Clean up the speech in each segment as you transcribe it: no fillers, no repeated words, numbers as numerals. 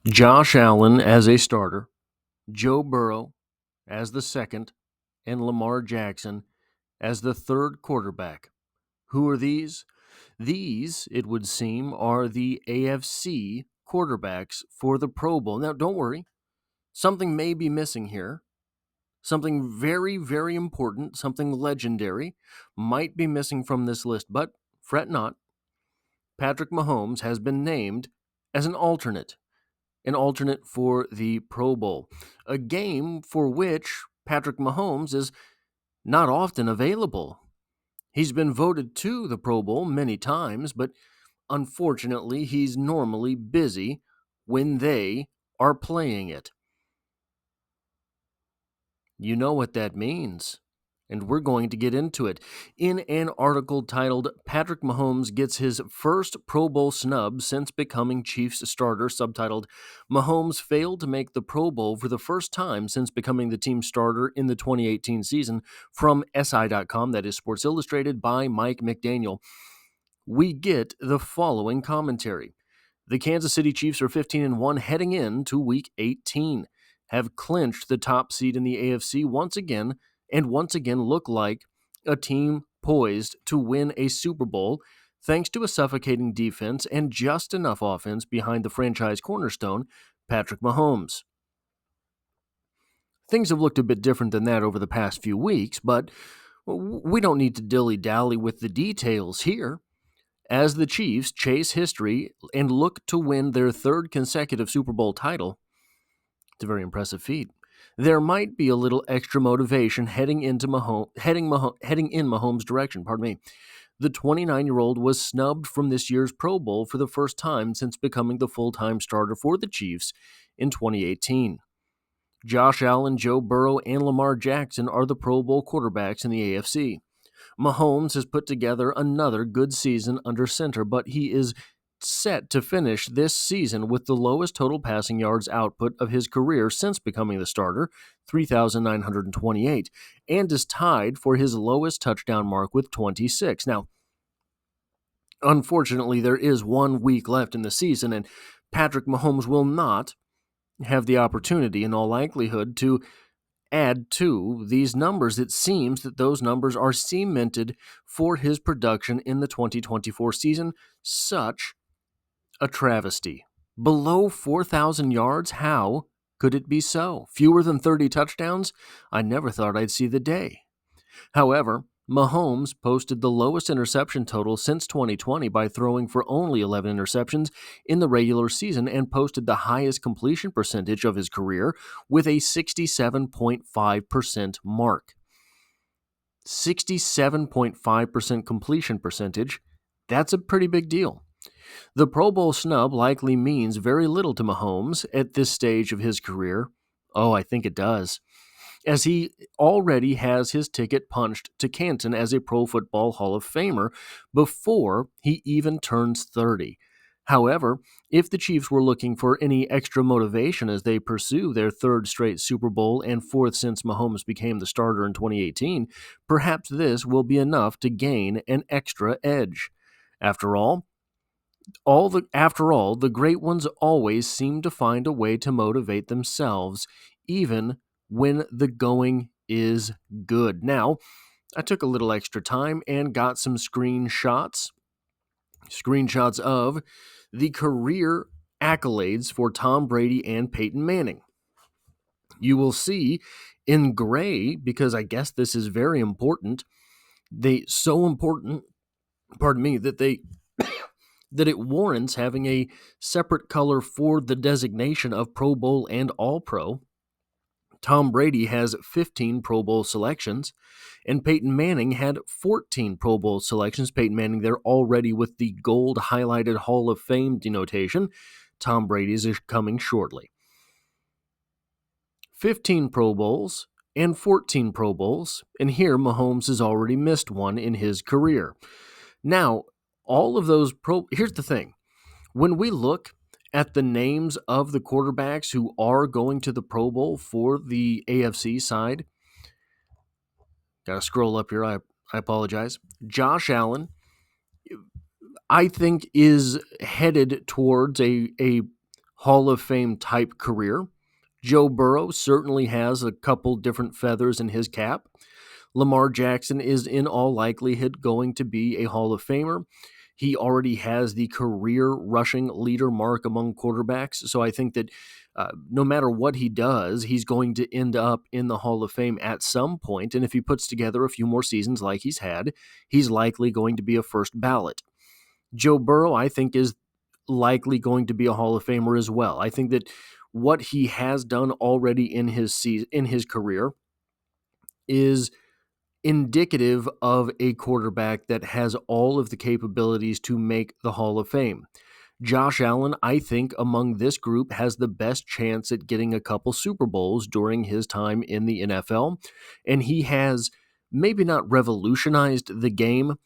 Josh Allen as a starter, Joe Burrow as the second, and Lamar Jackson as the third quarterback. Who are these? These, it would seem, are the AFC quarterbacks for the Pro Bowl. Now, don't worry, something may be missing here. Something very, very important, something legendary might be missing from this list, but fret not. Patrick Mahomes has been named as an alternate for the Pro Bowl, a game for which Patrick Mahomes is not often available. He's been voted to the Pro Bowl many times, but unfortunately, he's normally busy when they are playing it. You know what that means, and we're going to get into it. In an article titled Patrick Mahomes Gets His First Pro Bowl Snub Since Becoming Chiefs Starter, subtitled Mahomes Failed to Make the Pro Bowl for the First Time Since Becoming the Team Starter in the 2018 Season, from SI.com, that is Sports Illustrated, by Mike McDaniel, we get the following commentary. The Kansas City Chiefs are 15-1 heading into Week 18, have clinched the top seed in the AFC once again, and once again look like a team poised to win a Super Bowl thanks to a suffocating defense and just enough offense behind the franchise cornerstone, Patrick Mahomes. Things have looked a bit different than that over the past few weeks, but we don't need to dilly-dally with the details here. As the Chiefs chase history and look to win their third consecutive Super Bowl title, it's a very impressive feat. There might be a little extra motivation heading in Mahomes' direction. The 29-year-old was snubbed from this year's Pro Bowl for the first time since becoming the full-time starter for the Chiefs in 2018. Josh Allen, Joe Burrow, and Lamar Jackson are the Pro Bowl quarterbacks in the AFC. Mahomes has put together another good season under center, but he is set to finish this season with the lowest total passing yards output of his career since becoming the starter, 3,928, and is tied for his lowest touchdown mark with 26. Now, unfortunately, there is 1 week left in the season, and Patrick Mahomes will not have the opportunity, in all likelihood, to add to these numbers. It seems that those numbers are cemented for his production in the 2024 season. Such a travesty. Below 4,000 yards? How could it be so? Fewer than 30 touchdowns? I never thought I'd see the day. However, Mahomes posted the lowest interception total since 2020 by throwing for only 11 interceptions in the regular season and posted the highest completion percentage of his career with a 67.5% mark. 67.5% completion percentage, that's a pretty big deal. The Pro Bowl snub likely means very little to Mahomes at this stage of his career. Oh, I think it does, as he already has his ticket punched to Canton as a Pro Football Hall of Famer before he even turns 30. However, if the Chiefs were looking for any extra motivation as they pursue their third straight Super Bowl and fourth since Mahomes became the starter in 2018, perhaps this will be enough to gain an extra edge. After all, the great ones always seem to find a way to motivate themselves, even when the going is good. Now, I took a little extra time and got some screenshots of the career accolades for Tom Brady and Peyton Manning. You will see in gray, because I guess this is very important, that it warrants having a separate color for the designation of Pro Bowl and All-Pro. Tom Brady has 15 Pro Bowl selections, and Peyton Manning had 14 Pro Bowl selections. Peyton Manning there already with the gold highlighted Hall of Fame denotation. Tom Brady's is coming shortly. 15 Pro Bowls and 14 Pro Bowls, and here Mahomes has already missed one in his career. Now, all of those here's the thing. When we look at the names of the quarterbacks who are going to the Pro Bowl for the AFC side, gotta scroll up here, I apologize. Josh Allen, I think, is headed towards a Hall of Fame type career. Joe Burrow certainly has a couple different feathers in his cap. Lamar Jackson is in all likelihood going to be a Hall of Famer. He already has the career rushing leader mark among quarterbacks. So I think that no matter what he does, he's going to end up in the Hall of Fame at some point. And if he puts together a few more seasons like he's had, he's likely going to be a first ballot. Joe Burrow, I think, is likely going to be a Hall of Famer as well. I think that what he has done already in his career is indicative of a quarterback that has all of the capabilities to make the Hall of Fame. Josh Allen, I think, among this group has the best chance at getting a couple Super Bowls during his time in the NFL, and he has maybe not revolutionized the game,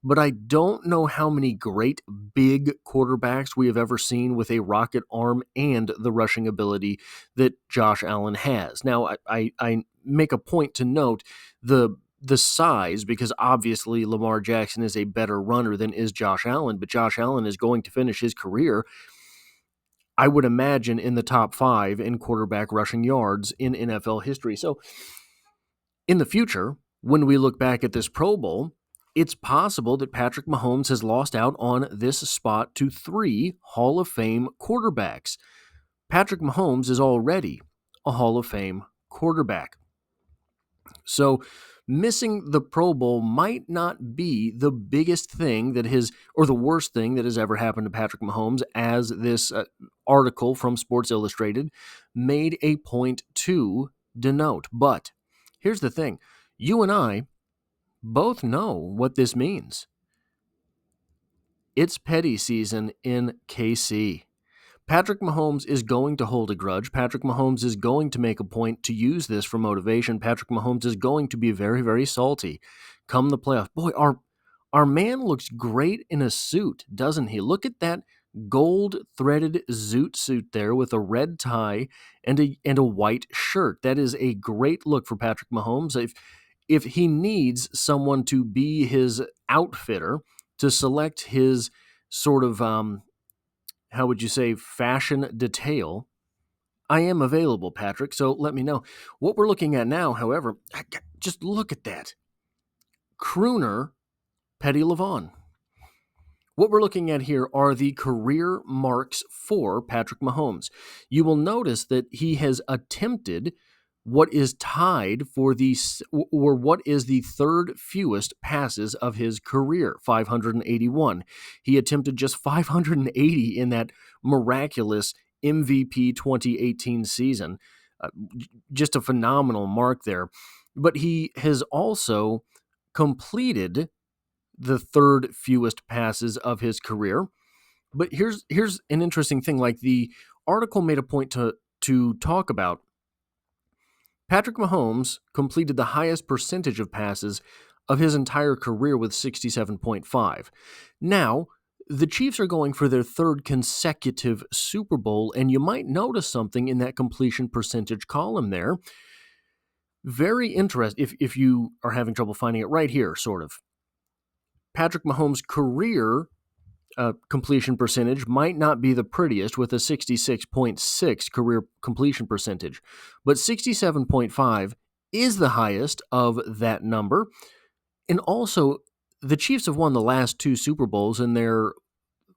but I don't know how many great big quarterbacks we have ever seen with a rocket arm and the rushing ability that Josh Allen has. Now, I make a point to note the size, because obviously Lamar Jackson is a better runner than is Josh Allen, but Josh Allen is going to finish his career, I would imagine, in the top 5 in quarterback rushing yards in NFL history. So in the future, when we look back at this Pro Bowl, it's possible that Patrick Mahomes has lost out on this spot to 3 Hall of Fame quarterbacks. Patrick Mahomes is already a Hall of Fame quarterback. So missing the Pro Bowl might not be the biggest thing or the worst thing that has ever happened to Patrick Mahomes, as this article from Sports Illustrated made a point to denote. But here's the thing. You and I both know what this means. It's petty season in KC. Patrick Mahomes is going to hold a grudge. Patrick Mahomes is going to make a point to use this for motivation. Patrick Mahomes is going to be very, very salty come the playoffs. Boy, our man looks great in a suit, doesn't he? Look at that gold-threaded zoot suit there with a red tie and a white shirt. That is a great look for Patrick Mahomes. If he needs someone to be his outfitter to select his sort of how would you say, fashion detail, I am available, Patrick, so let me know. What we're looking at now, however, just look at that. Crooner Petty LaVON. What we're looking at here are the career marks for Patrick Mahomes. You will notice that he has attempted what is tied for what is the third fewest passes of his career, 581. He attempted just 580 in that miraculous MVP 2018 season. Just a phenomenal mark there. But he has also completed the third fewest passes of his career. But here's an interesting thing. Like, the article made a point to talk about, Patrick Mahomes completed the highest percentage of passes of his entire career with 67.5. Now, the Chiefs are going for their third consecutive Super Bowl, and you might notice something in that completion percentage column there. Very interesting, if you are having trouble finding it, right here, sort of. Patrick Mahomes' career completion percentage might not be the prettiest, with a 66.6 career completion percentage, but 67.5 is the highest of that number. And also, the Chiefs have won the last 2 Super Bowls, and they're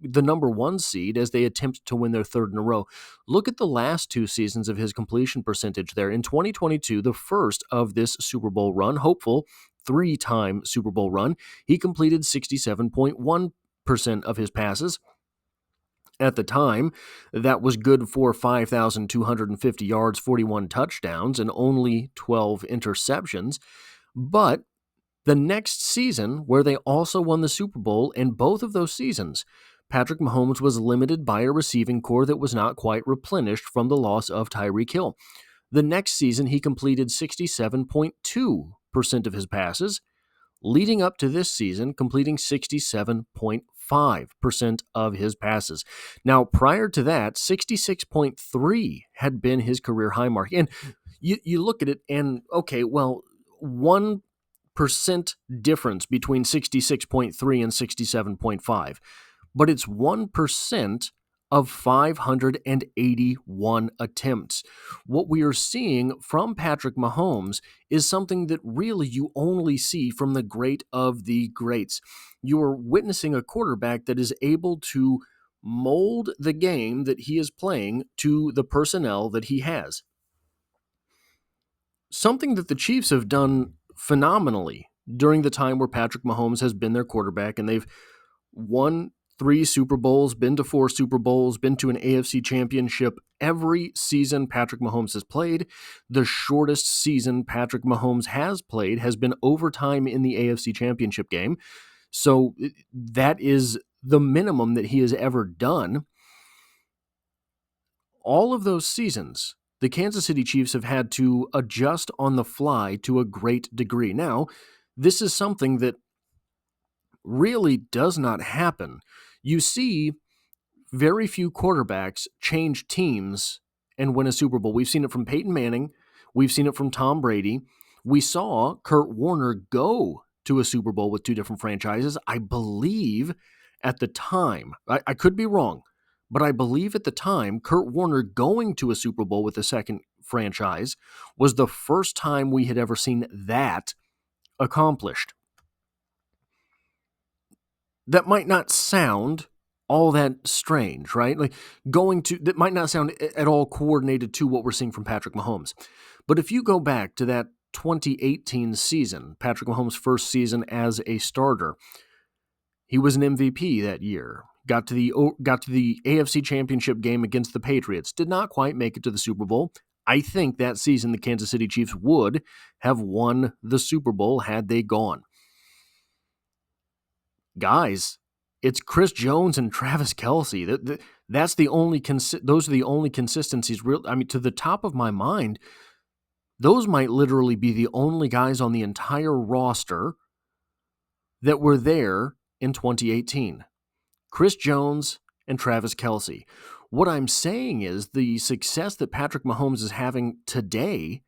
the number 1 seed as they attempt to win their third in a row. Look at the last 2 seasons of his completion percentage there. In 2022, the first of this Super Bowl run, hopeful 3-time Super Bowl run, he completed 67.1% of his passes. At the time, that was good for 5,250 yards, 41 touchdowns, and only 12 interceptions. But the next season, where they also won the Super Bowl, in both of those seasons, Patrick Mahomes was limited by a receiving core that was not quite replenished from the loss of Tyreek Hill. The next season, he completed 67.2% of his passes, leading up to this season, completing 67.5% of his passes. Now, prior to that, 66.3 had been his career high mark. And you look at it and, okay, well, 1% difference between 66.3 and 67.5. But it's 1% of 581 attempts. What we are seeing from Patrick Mahomes is something that really you only see from the great of the greats. You are witnessing a quarterback that is able to mold the game that he is playing to the personnel that he has. Something that the Chiefs have done phenomenally during the time where Patrick Mahomes has been their quarterback, and they've won 3 Super Bowls, been to 4 Super Bowls, been to an AFC championship every season Patrick Mahomes has played. The shortest season Patrick Mahomes has played has been overtime in the AFC championship game. So that is the minimum that he has ever done. All of those seasons, the Kansas City Chiefs have had to adjust on the fly to a great degree. Now, this is something that really does not happen. You see very few quarterbacks change teams and win a Super Bowl. We've seen it from Peyton Manning. We've seen it from Tom Brady. We saw Kurt Warner go to a Super Bowl with 2 different franchises. I believe at the time, I could be wrong, but I believe at the time, Kurt Warner going to a Super Bowl with a second franchise was the first time we had ever seen that accomplished. That might not sound all that strange, right? That might not sound at all coordinated to what we're seeing from Patrick Mahomes. But if you go back to that 2018 season, Patrick Mahomes' first season as a starter, he was an MVP that year. Got to the AFC Championship game against the Patriots. Did not quite make it to the Super Bowl. I think that season the Kansas City Chiefs would have won the Super Bowl had they gone. Guys, it's Chris Jones and Travis Kelce. Those are the only consistencies. To the top of my mind, those might literally be the only guys on the entire roster that were there in 2018. Chris Jones and Travis Kelce. What I'm saying is the success that Patrick Mahomes is having today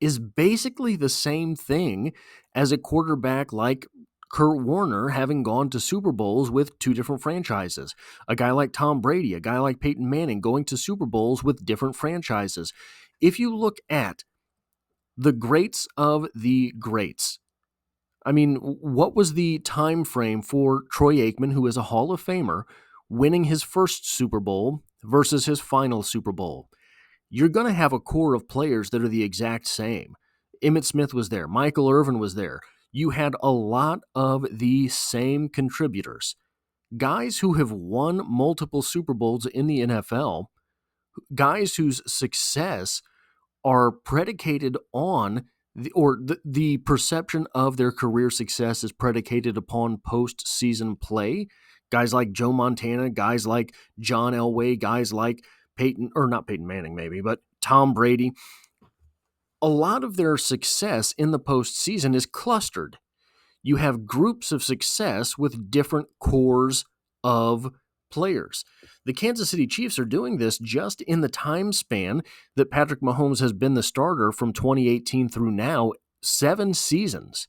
is basically the same thing as a quarterback like Kurt Warner having gone to Super Bowls with 2 different franchises. A guy like Tom Brady, a guy like Peyton Manning going to Super Bowls with different franchises. If you look at the greats of the greats, what was the time frame for Troy Aikman, who is a Hall of Famer, winning his first Super Bowl versus his final Super Bowl? You're going to have a core of players that are the exact same. Emmitt Smith was there. Michael Irvin was there. You had a lot of the same contributors. Guys who have won multiple Super Bowls in the NFL, guys whose success are predicated on the perception of their career success is predicated upon postseason play. Guys like Joe Montana, guys like John Elway, guys like not Peyton Manning maybe, but Tom Brady. A lot of their success in the postseason is clustered. You have groups of success with different cores of players. The Kansas City Chiefs are doing this just in the time span that Patrick Mahomes has been the starter from 2018 through now, 7 seasons,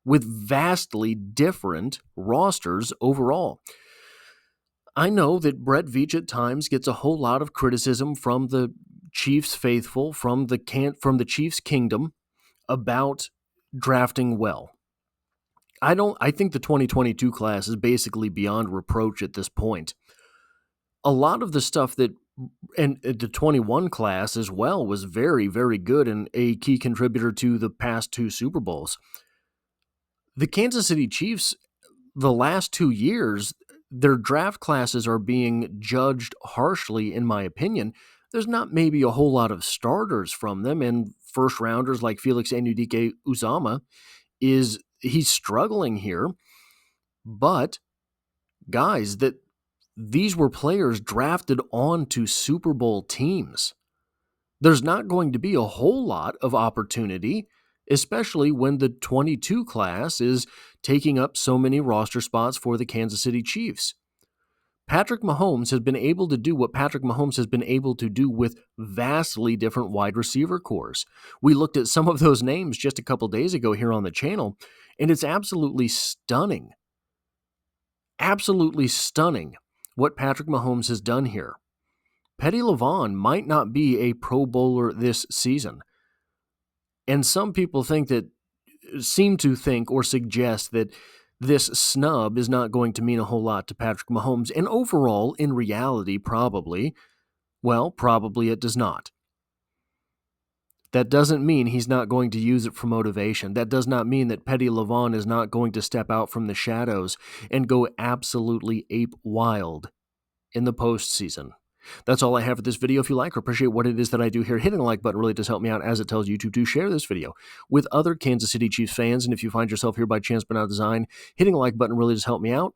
with vastly different rosters overall. I know that Brett Veach at times gets a whole lot of criticism from the Chiefs faithful, from the Chiefs kingdom, about drafting well. I think the 2022 class is basically beyond reproach at this point. A lot of the stuff and the 21 class as well was very, very good and a key contributor to the past 2 Super Bowls. The Kansas City Chiefs, the last 2 years, their draft classes are being judged harshly, in my opinion. There's not maybe a whole lot of starters from them, and first rounders like Felix Anudike-Uzomah he's struggling here. But guys, these were players drafted onto Super Bowl teams. There's not going to be a whole lot of opportunity, especially when the 22 class is taking up so many roster spots for the Kansas City Chiefs. Patrick Mahomes has been able to do what Patrick Mahomes has been able to do with vastly different wide receiver cores. We looked at some of those names just a couple days ago here on the channel, and it's absolutely stunning. Absolutely stunning what Patrick Mahomes has done here. Petty LaVon might not be a Pro Bowler this season. And some people seem to think or suggest that this snub is not going to mean a whole lot to Patrick Mahomes. And overall, in reality, probably it does not. That doesn't mean he's not going to use it for motivation. That does not mean that Petty LaVon is not going to step out from the shadows and go absolutely ape wild in the postseason. That's all I have for this video. If you like or appreciate what it is that I do here, hitting the like button really does help me out, as it tells YouTube to share this video with other Kansas City Chiefs fans. And if you find yourself here by chance but not design, hitting the like button really does help me out.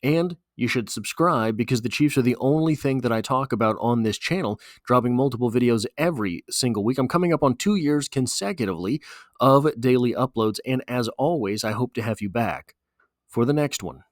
And you should subscribe, because the Chiefs are the only thing that I talk about on this channel, dropping multiple videos every single week. I'm coming up on 2 years consecutively of daily uploads. And as always, I hope to have you back for the next one.